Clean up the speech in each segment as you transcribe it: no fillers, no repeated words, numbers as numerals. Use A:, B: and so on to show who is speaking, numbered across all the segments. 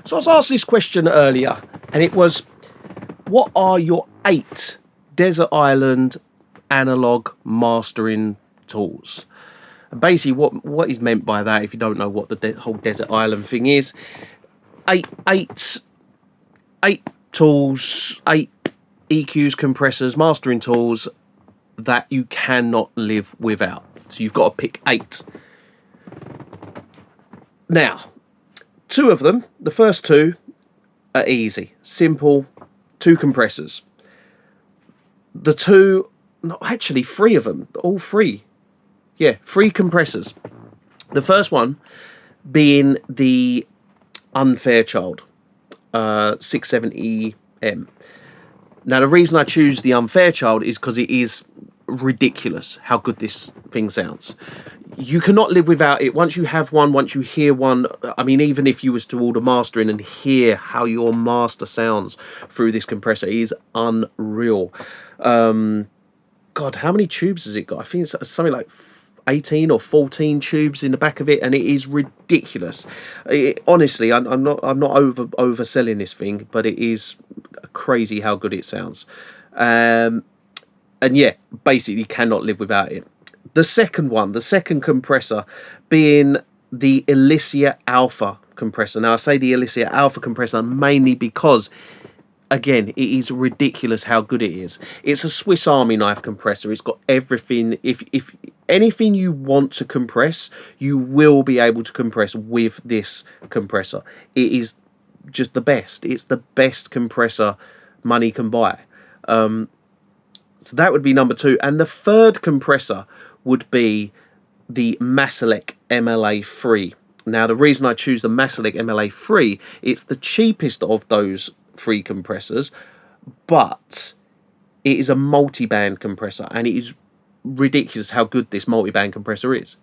A: So I was asked this question earlier, and it was, what are your 8 desert island analog mastering tools? And basically what is meant by that, if you don't know what the whole desert island thing is, eight tools, 8 EQs, compressors, mastering tools that you cannot live without. So you've got to pick 8. Now, 2 of them, the first 2 are easy, simple, 2 compressors. The 2, no, actually 3 of them, all 3. Yeah, 3 compressors. The first one being the Unfairchild 670M. Now, the reason I choose the Unfairchild is because it is ridiculous how good this thing sounds. You cannot live without it. Once you have one, once you hear one, I mean, even if you was to order mastering and hear how your master sounds through this compressor, it is unreal. God, how many tubes has it got? I think it's something like 18 or 14 tubes in the back of it, and it is ridiculous. Honestly, I'm not overselling this thing, but it is crazy how good it sounds. And yeah, basically cannot live without it. The second one, the second compressor, being the Alicia Alpha compressor. Now, I say the Alicia Alpha compressor mainly because, again, it is ridiculous how good it is. It's a Swiss Army knife compressor. It's got everything. If anything you want to compress, you will be able to compress with this compressor. It is just the best. It's the best compressor money can buy. So that would be number 2. And the third compressor would be the Ssl MLA3. Now, the reason I choose the Ssl MLA3, it's the cheapest of those 3 compressors, but it is a multi-band compressor, and it is ridiculous how good this multi-band compressor is.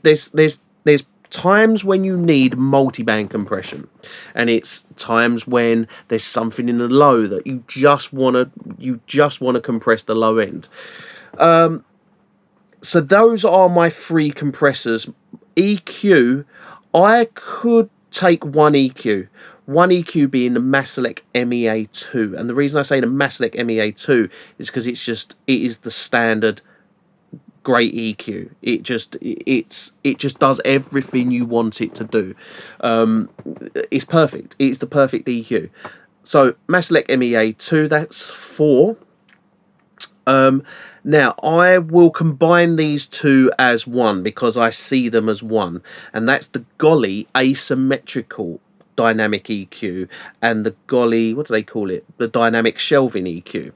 A: There's times when you need multi-band compression, and it's times when there's something in the low that you just want to compress the low end. So those are my 3 compressors. EQ, I could take one EQ. One EQ being the Ssl MEA2, and the reason I say the Ssl MEA2 is because it is the standard great EQ. It just does everything you want it to do. It's perfect. It's the perfect EQ. So Ssl MEA2, that's 4. Now, I will combine these 2 as one because I see them as one, and that's the Golly asymmetrical dynamic EQ and the Golly, what do they call it? The dynamic shelving EQ.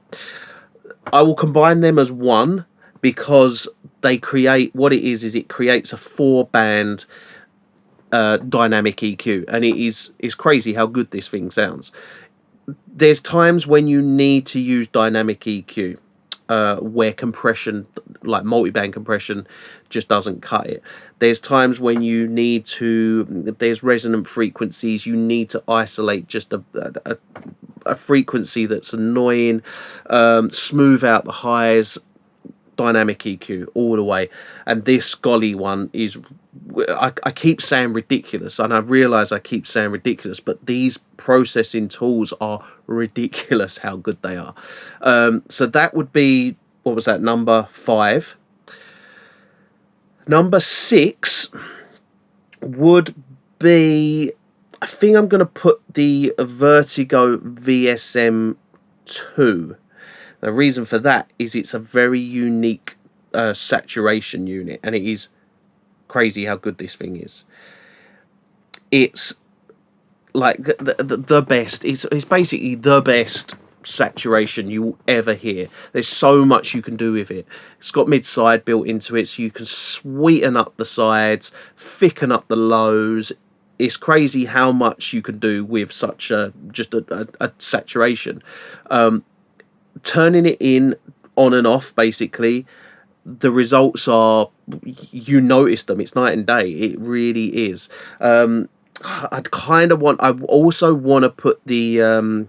A: I will combine them as one because they create, what it is it creates a 4-band dynamic EQ, and it's crazy how good this thing sounds. There's times when you need to use dynamic EQ. Where compression, like multi-band compression, just doesn't cut it. There's times when you need to, there's resonant frequencies, you need to isolate just a frequency that's annoying, smooth out the highs, dynamic EQ all the way. And this Golly one is, I keep saying ridiculous, and I realise I keep saying ridiculous, but these processing tools are ridiculous how good they are. So that would be, what was that, number 5. Number 6 would be, I think I'm going to put the Vertigo Vsm 2. The reason for that is it's a very unique saturation unit, and it is crazy how good this thing is. It's like the best. It's basically the best saturation you will ever hear. There's so much you can do with it. It's got mid-side built into it, so you can sweeten up the sides, thicken up the lows. It's crazy how much you can do with such a saturation. Turning it in, on and off, basically, the results are, you notice them. It's night and day. It really is. I also want to put the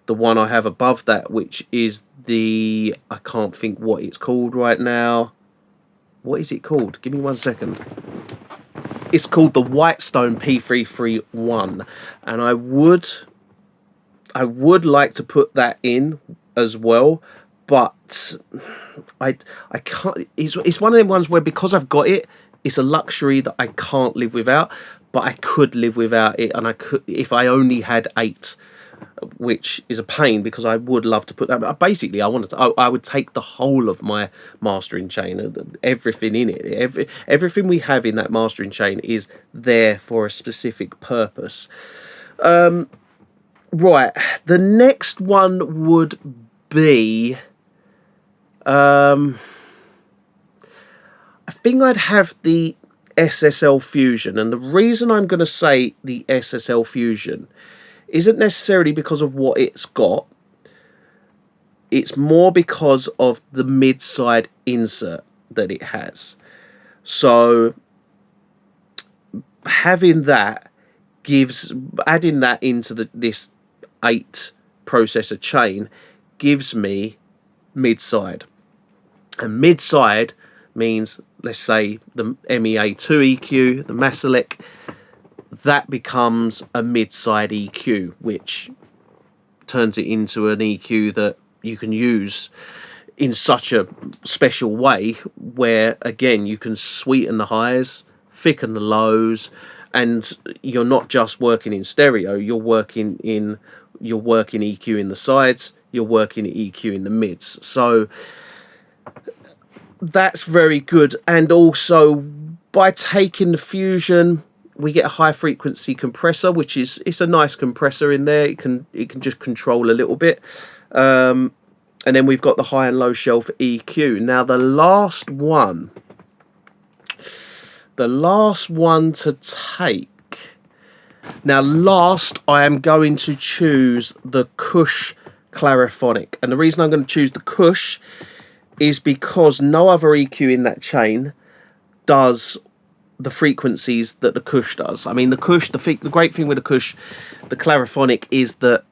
A: one I have above that, which is the, I can't think what it's called right now. What is it called? Give me 1 second. It's called the Whitestone P331, and I would like to put that in as well, but I can't. It's one of them ones where, because I've got it, it's a luxury that I can't live without. But I could live without it, and I could if I only had 8, which is a pain because I would love to put that. But basically, I would take the whole of my mastering chain, everything in it, everything we have in that mastering chain is there for a specific purpose. Right, the next one would be, I think I'd have the Ssl Fusion, and the reason I'm going to say the Ssl Fusion isn't necessarily because of what it's got. It's more because of the mid-side insert that it has. So having that adding that into this 8 processor chain gives me mid-side, and mid-side means, let's say, the MEA2 EQ, the Masalek, that becomes a mid-side EQ, which turns it into an EQ that you can use in such a special way, where again you can sweeten the highs, thicken the lows, and you're not just working in stereo, you're working EQ in the sides, you're working EQ in the mids. So that's very good. And also, by taking the Fusion, we get a high frequency compressor, which it's a nice compressor in there. It can just control a little bit. And then we've got the high and low shelf EQ. Now the last one to take. Now last, I am going to choose the Cush Clariphonic. And the reason I'm going to choose the Cush is because no other EQ in that chain does the frequencies that the Cush does. I mean, the Cush, the great thing with the Cush, the Clariphonic, is that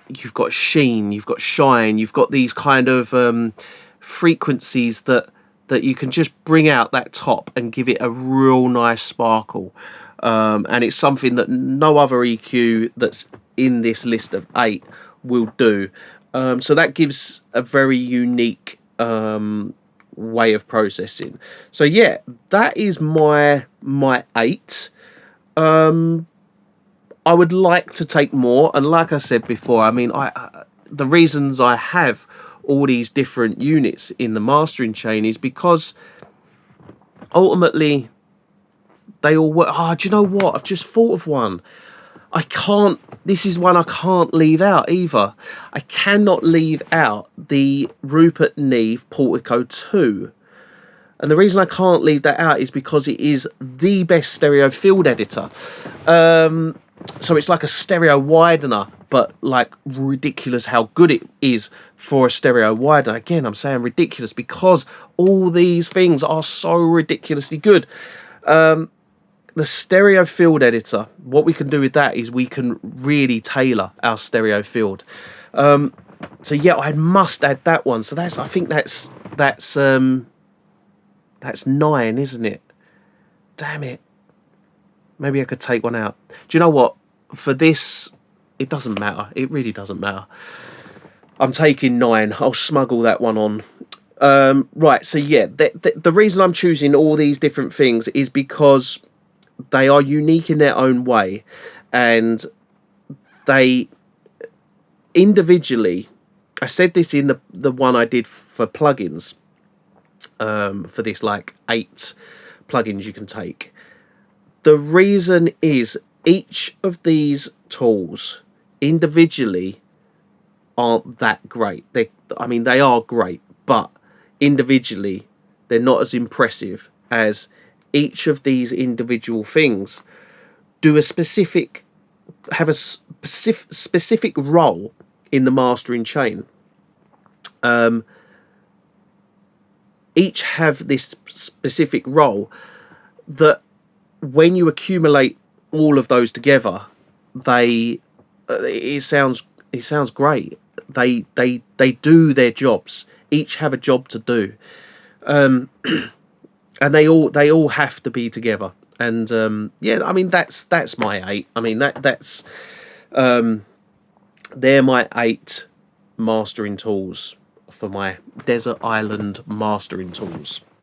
A: you've got sheen, you've got shine, you've got these kind of frequencies that you can just bring out that top and give it a real nice sparkle. And it's something that no other EQ that's in this list of 8 will do. So that gives a very unique way of processing. So yeah, that is my 8. I would like to take more, and like I said before, I mean, the reasons I have all these different units in the mastering chain is because ultimately they all work. Do you know what? I've just thought of one. This is one I can't leave out either. I cannot leave out the Rupert Neve Portico 2. And the reason I can't leave that out is because it is the best stereo field editor. So it's like a stereo widener, but like ridiculous how good it is for a stereo widener. Again, I'm saying ridiculous because all these things are so ridiculously good. The stereo field editor, what we can do with that is we can really tailor our stereo field. So yeah, I must add that one. So I think that's 9, isn't it? Damn it. Maybe I could take one out. Do you know what? For this, it doesn't matter. It really doesn't matter. I'm taking 9. I'll smuggle that one on. Right, so yeah, the reason I'm choosing all these different things is because they are unique in their own way, and they individually, I said this in the one I did for plugins, for this like 8 plugins you can take. The reason is each of these tools individually aren't that great. They are great, but individually they're not as impressive as each of these individual things have a specific role in the mastering chain. Each have this specific role that when you accumulate all of those together, it sounds great. They do their jobs. Each have a job to do. And they all have to be together. And yeah, I mean that's my 8. I mean that's they're my 8 mastering tools for my desert island mastering tools.